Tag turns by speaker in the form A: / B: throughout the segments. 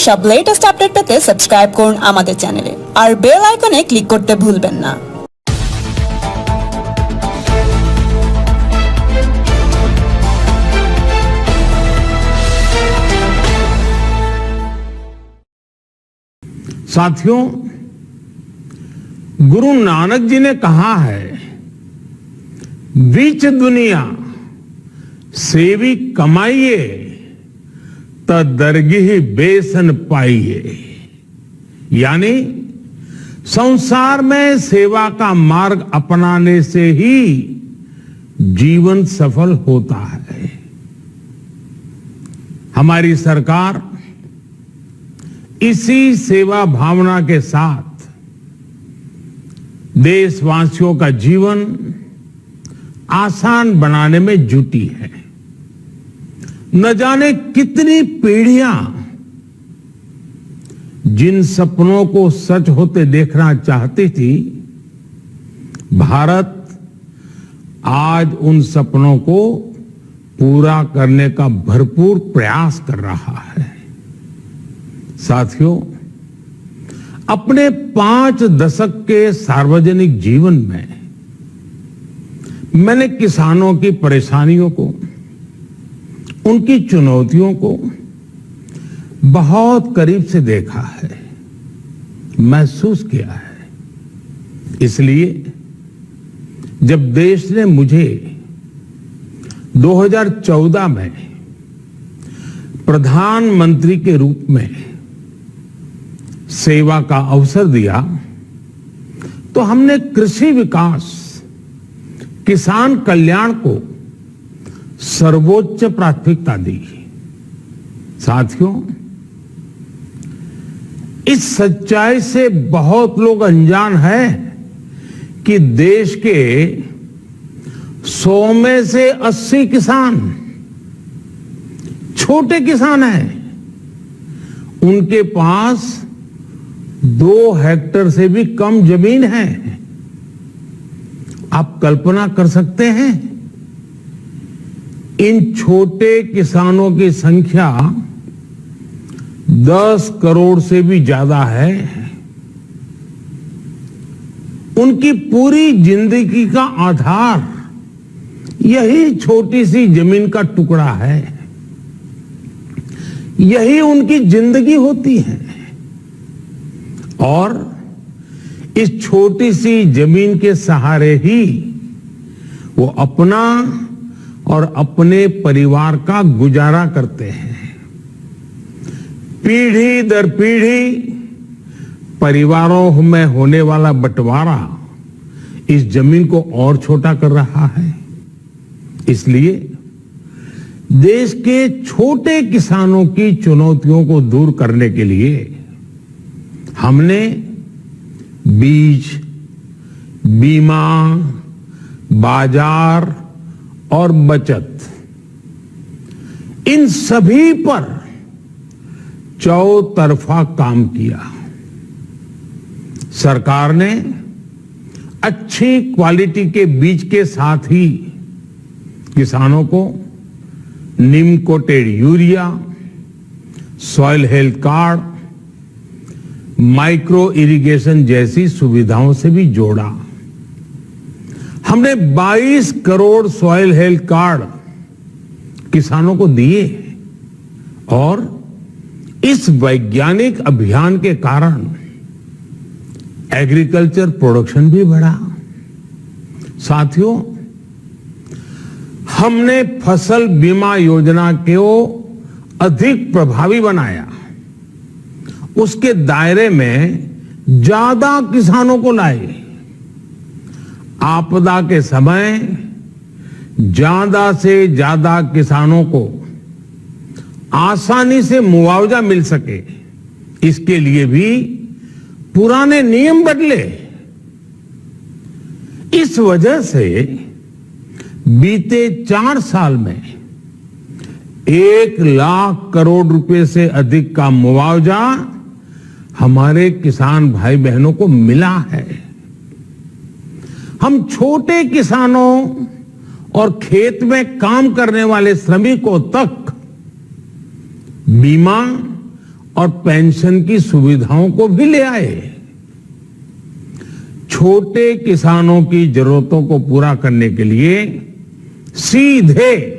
A: সব latest update পেতে subscribe করুন আমাদের চ্যানেলে আর বেল আইকনে ক্লিক করতে ভুলবেন না।
B: साथियों, गुरु नानक जी ने कहा है, बीच दुनिया सेवी कमाइए त दरगिह बेसन पाइए। यानी संसार में सेवा का मार्ग अपनाने से ही जीवन सफल होता है। हमारी सरकार इसी सेवा भावना के साथ देशवासियों का जीवन आसान बनाने में जुटी है। न जाने कितनी पीढ़ियां जिन सपनों को सच होते देखना चाहती थी, भारत आज उन सपनों को पूरा करने का भरपूर प्रयास कर रहा है। साथियों, अपने 5 दशक के सार्वजनिक जीवन में मैंने किसानों की परेशानियों को, उनकी चुनौतियों को बहुत करीब से देखा है, महसूस किया है। इसलिए जब देश ने मुझे 2014 में प्रधानमंत्री के रूप में सेवा का अवसर दिया, तो हमने कृषि विकास, किसान कल्याण को सर्वोच्च प्राथमिकता दी। साथियों, इस सच्चाई से बहुत लोग अनजान हैं कि देश के 100 में से 80 किसान छोटे किसान हैं। उनके पास 2 हेक्टेयर से भी कम जमीन है। आप कल्पना कर सकते हैं, इन छोटे किसानों की संख्या 10 करोड़ से भी ज्यादा है। उनकी पूरी जिंदगी का आधार यही छोटी सी जमीन का टुकड़ा है। यही उनकी जिंदगी होती है। और इस छोटी सी जमीन के सहारे ही वो अपना और अपने परिवार का गुजारा करते हैं। पीढ़ी दर पीढ़ी परिवारों में होने वाला बंटवारा इस जमीन को और छोटा कर रहा है। इसलिए देश के छोटे किसानों की चुनौतियों को दूर करने के लिए हमने बीज, बीमा, बाजार और बचत, इन सभी पर चौतरफा काम किया। सरकार ने अच्छी क्वालिटी के बीज के साथ ही किसानों को neem coated urea, soil health card, micro irrigation जैसी सुविधाओं से भी जोड़ा। हमने 22 करोड़ सॉइल हेल्थ कार्ड किसानों को दिए और इस वैज्ञानिक अभियान के कारण एग्रीकल्चर प्रोडक्शन भी बढ़ा। साथियों, हमने फसल बीमा योजना को अधिक प्रभावी बनाया। उसके दायरे में ज्यादा किसानों को लाए। आपदा के समय ज्यादा से ज्यादा किसानों को आसानी से मुआवजा मिल सके, इसके लिए भी पुराने नियम बदले। इस वजह से बीते 4 साल में 1 लाख करोड़ रुपए से अधिक का मुआवजा हमारे किसान भाई बहनों को मिला है। हम छोटे किसानों और खेत में काम करने वाले श्रमिकों तक बीमा और पेंशन की सुविधाओं को भी ले आए। छोटे किसानों की जरूरतों को पूरा करने के लिए सीधे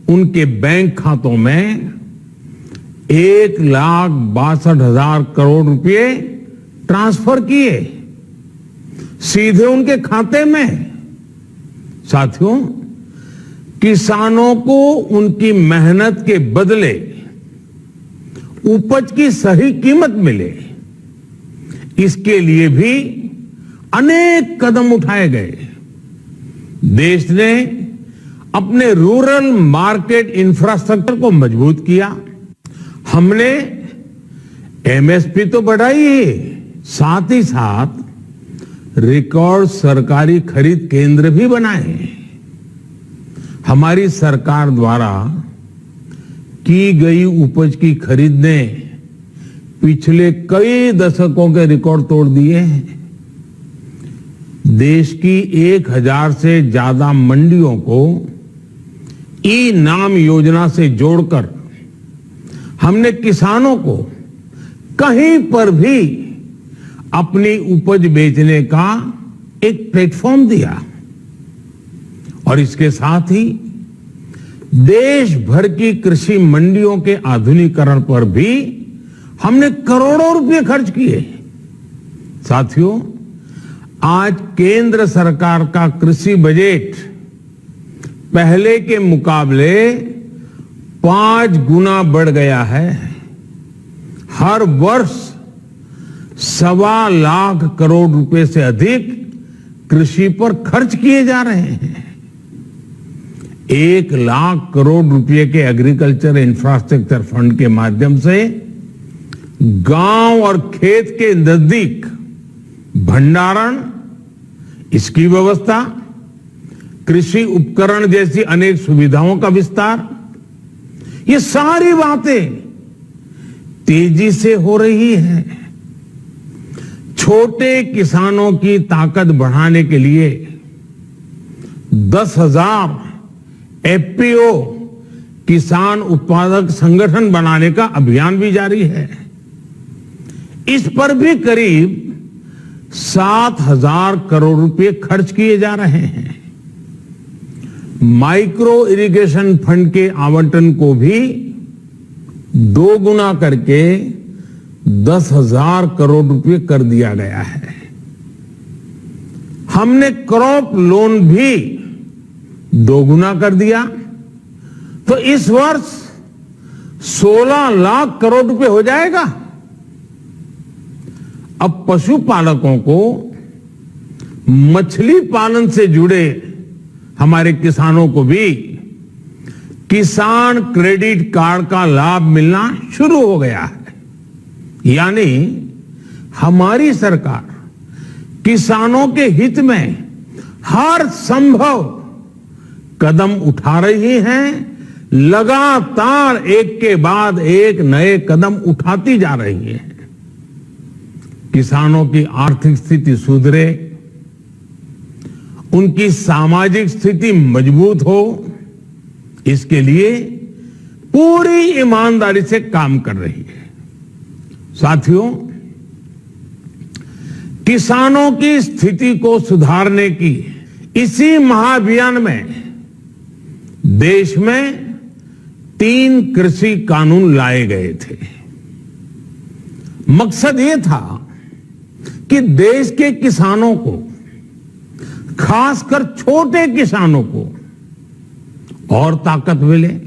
B: उनके बैंक खातों में 1,62,000 करोड़ रुपए ट्रांसफर किए, सीधे उनके खाते में। साथियों, किसानों को उनकी मेहनत के बदले उपज की सही कीमत मिले, इसके लिए भी अनेक कदम उठाए गए। देश ने अपने रूरल मार्केट इंफ्रास्ट्रक्चर को मजबूत किया। हमने एमएसपी तो बढ़ाई है, साथ ही साथ रिकॉर्ड सरकारी खरीद केंद्र भी बनाए। हमारी सरकार द्वारा की गई उपज की खरीद ने पिछले कई दशकों के रिकॉर्ड तोड़ दिए हैं। देश की 1,000 से ज्यादा मंडियों को ई नाम योजना से जोड़कर हमने किसानों को कहीं पर भी अपनी उपज बेचने का एक प्लेटफॉर्म दिया और इसके साथ ही देश भर की कृषि मंडियों के आधुनिकीकरण पर भी हमने करोड़ों रुपए खर्च किए। साथियों, आज केंद्र सरकार का कृषि बजट पहले के मुकाबले 5 गुना बढ़ गया है। हर वर्ष 1.25 लाख करोड़ रुपए से अधिक कृषि पर खर्च किए जा रहे हैं। 1 लाख करोड़ रुपए के एग्रीकल्चर इंफ्रास्ट्रक्चर फंड के माध्यम से गांव और खेत के नजदीक भंडारण, इसकी व्यवस्था, कृषि उपकरण जैसी अनेक सुविधाओं का विस्तार, ये सारी बातें तेजी से हो रही हैं। छोटे किसानों की ताकत बढ़ाने के लिए 10,000 एफपीओ किसान उत्पादक संगठन बनाने का अभियान भी जारी है। इस पर भी करीब 7,000 करोड़ रुपए खर्च किए जा रहे हैं। माइक्रो इरिगेशन फंड के आवंटन को भी 2 गुना करके 10,000 करोड़ रुपए कर दिया गया है। हमने क्रॉप लोन भी 2 गुना कर दिया, तो इस वर्ष 16 लाख करोड़ रुपए हो जाएगा। अब पशुपालकों को मछली पालन से जुड़े हमारे किसानों को भी किसान क्रेडिट कार्ड का लाभ मिलना शुरू हो गया है। यानी हमारी सरकार किसानों के हित में हर संभव कदम उठा रही है, लगातार एक के बाद एक नए कदम उठाती जा रही है। किसानों की आर्थिक स्थिति सुधरे, उनकी सामाजिक स्थिति मजबूत हो, इसके लिए पूरी ईमानदारी से काम कर रही है। साथियों, किसानों की स्थिति को सुधारने की इसी महाअभियान में देश में 3 कृषि कानून लाए गए थे। मकसद ये था कि देश के किसानों को, खासकर छोटे किसानों को और ताकत मिले,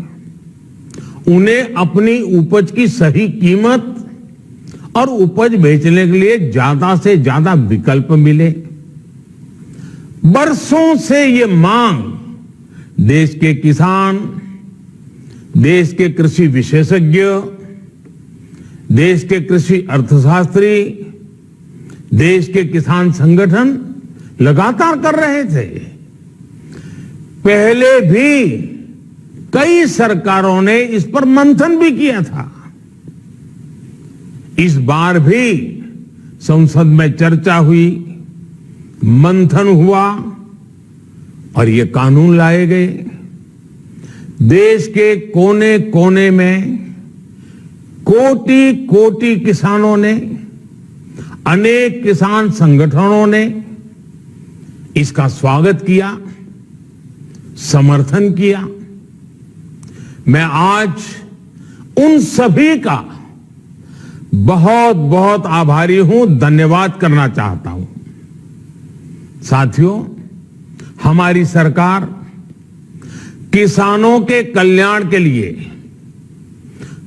B: उन्हें अपनी उपज की सही कीमत और उपज बेचने के लिए ज्यादा से ज्यादा विकल्प मिले। बरसों से ये मांग देश के किसान, देश के कृषि विशेषज्ञ, देश के कृषि अर्थशास्त्री, देश के किसान संगठन लगातार कर रहे थे। पहले भी कई सरकारों ने इस पर मंथन भी किया था। इस बार भी संसद में चर्चा हुई, मंथन हुआ और ये कानून लाए गए। देश के कोने कोने में कोटि कोटि किसानों ने, अनेक किसान संगठनों ने इसका स्वागत किया, समर्थन किया। मैं आज उन सभी का बहुत बहुत आभारी हूं, धन्यवाद करना चाहता हूं। साथियों, हमारी सरकार किसानों के कल्याण के लिए,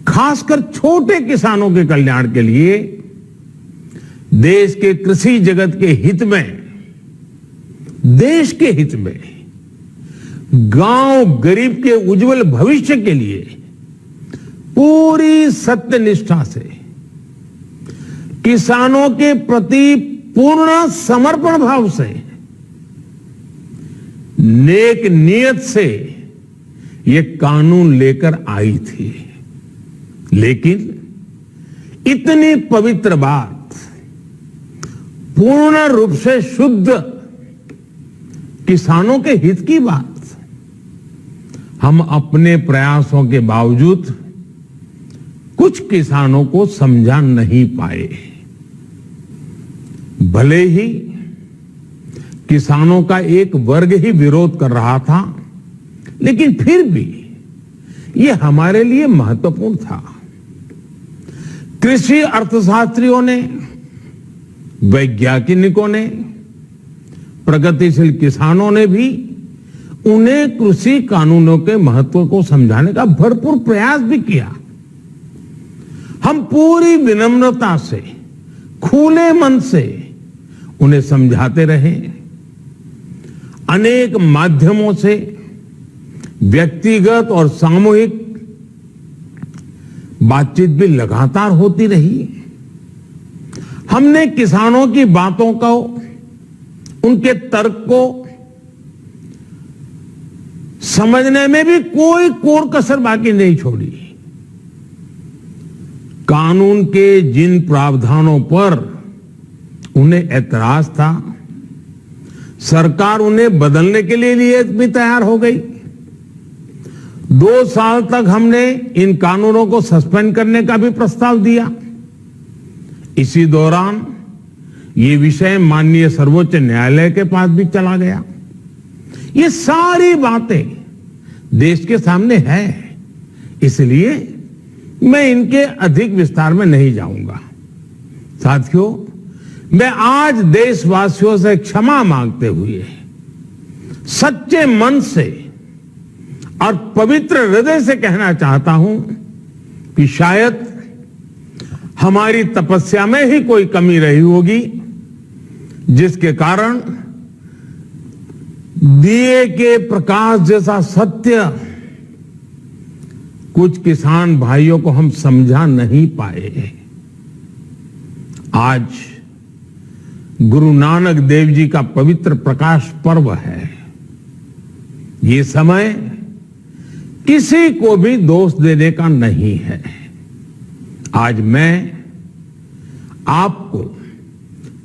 B: खासकर छोटे किसानों के कल्याण के लिए, देश के कृषि जगत के हित में, देश के हित में, गांव गरीब के उज्जवल भविष्य के लिए पूरी सत्यनिष्ठा से, किसानों के प्रति पूर्ण समर्पण भाव से, नेक नियत से ये कानून लेकर आई थी। लेकिन इतनी पवित्र बात, पूर्ण रूप से शुद्ध किसानों के हित की बात, हम अपने प्रयासों के बावजूद कुछ किसानों को समझा नहीं पाए। भले ही किसानों का एक वर्ग ही विरोध कर रहा था, लेकिन फिर भी यह हमारे लिए महत्वपूर्ण था। कृषि अर्थशास्त्रियों ने, वैज्ञानिकों ने, प्रगतिशील किसानों ने भी उन्हें कृषि कानूनों के महत्व को समझाने का भरपूर प्रयास भी किया। हम पूरी विनम्रता से, खुले मन से उन्हें समझाते रहे। अनेक माध्यमों से व्यक्तिगत और सामूहिक बातचीत भी लगातार होती रही। हमने किसानों की बातों को, उनके तर्क को समझने में भी कोई कोर कसर बाकी नहीं छोड़ी। कानून के जिन प्रावधानों पर उन्हें ऐतराज था, सरकार उन्हें बदलने के लिए भी तैयार हो गई। 2 साल तक हमने इन कानूनों को सस्पेंड करने का भी प्रस्ताव दिया। इसी दौरान ये विषय माननीय सर्वोच्च न्यायालय के पास भी चला गया। ये सारी बातें देश के सामने है, इसलिए मैं इनके अधिक विस्तार में नहीं जाऊंगा। साथियों, मैं आज देशवासियों से क्षमा मांगते हुए सच्चे मन से और पवित्र हृदय से कहना चाहता हूं कि शायद हमारी तपस्या में ही कोई कमी रही होगी, जिसके कारण दिए के प्रकाश जैसा सत्य कुछ किसान भाइयों को हम समझा नहीं पाए। आज गुरु नानक देव जी का पवित्र प्रकाश पर्व है। ये समय किसी को भी दोष देने का नहीं है। आज मैं आपको,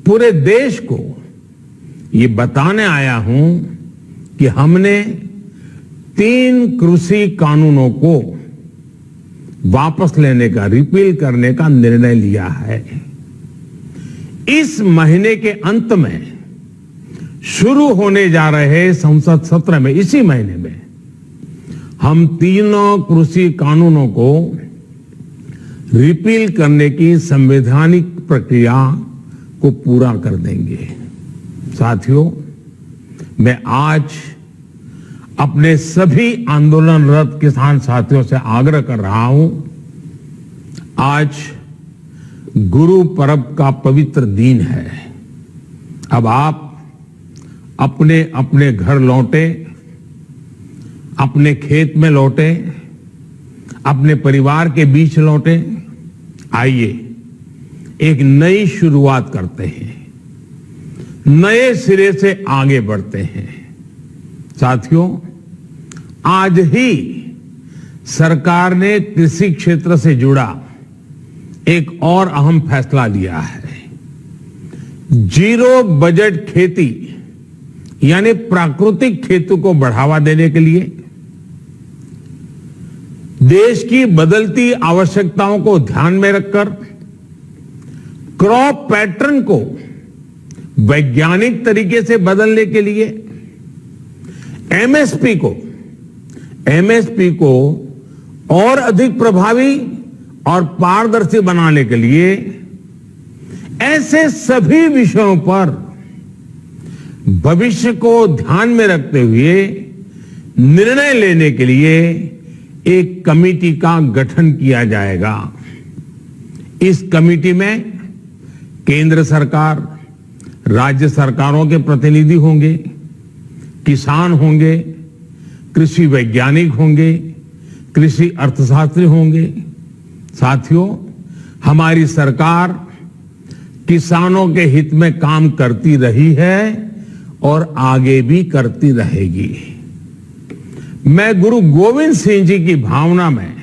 B: पूरे देश को ये बताने आया हूं कि हमने 3 कृषि कानूनों को वापस लेने का, रिपील करने का निर्णय लिया है। इस महीने के अंत में शुरू होने जा रहे संसद सत्र में, इसी महीने में, हम 3 कृषि कानूनों को रिपील करने की संवैधानिक प्रक्रिया को पूरा कर देंगे। साथियों, मैं आज अपने सभी आंदोलनरत किसान साथियों से आग्रह कर रहा हूं, आज गुरु पर्व का पवित्र दिन है। अब आप अपने अपने घर लौटे, अपने खेत में लौटे, अपने परिवार के बीच लौटे। आइए एक नई शुरुआत करते हैं, नए सिरे से आगे बढ़ते हैं। साथियों, आज ही सरकार ने कृषि क्षेत्र से जुड़ा एक और अहम फैसला लिया है। 0 बजट खेती यानी प्राकृतिक खेती को बढ़ावा देने के लिए देश की बदलती आवश्यकताओं को ध्यान में रखकर क्रॉप पैटर्न को वैज्ञानिक तरीके से बदलने के लिए एमएसपी को और अधिक प्रभावी और पारदर्शी बनाने के लिए ऐसे सभी विषयों पर भविष्य को ध्यान में रखते हुए निर्णय लेने के लिए एक कमेटी का गठन किया जाएगा। इस कमेटी में केंद्र सरकार, राज्य सरकारों के प्रतिनिधि होंगे, किसान होंगे, कृषि वैज्ञानिक होंगे, कृषि अर्थशास्त्री होंगे। साथियों, हमारी सरकार किसानों के हित में काम करती रही है और आगे भी करती रहेगी। मैं गुरु गोविंद सिंह जी की भावना में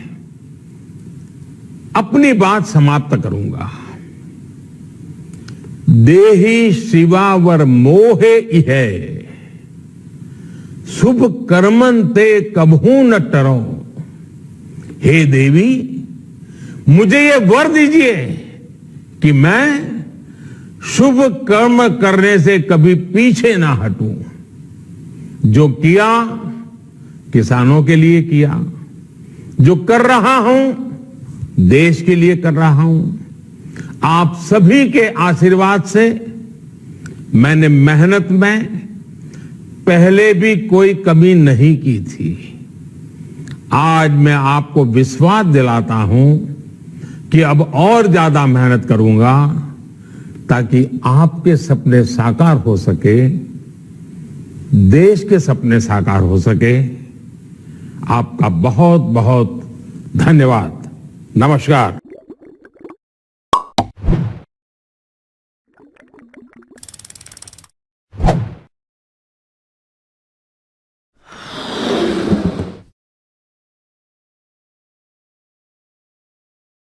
B: अपनी बात समाप्त करूंगा। देहि शिवावर मोहे इहे, शुभ कर्मन ते कभू न टरो। हे देवी, मुझे ये वर दीजिए कि मैं शुभ कर्म करने से कभी पीछे ना हटूं। जो किया किसानों के लिए किया, जो कर रहा हूं देश के लिए कर रहा हूं। आप सभी के आशीर्वाद से मैंने मेहनत में पहले भी कोई कमी नहीं की थी। आज मैं आपको विश्वास दिलाता हूं कि अब और ज्यादा मेहनत करूंगा ताकि आपके सपने साकार हो सके, देश के सपने साकार हो सके। आपका बहुत बहुत धन्यवाद। नमस्कार।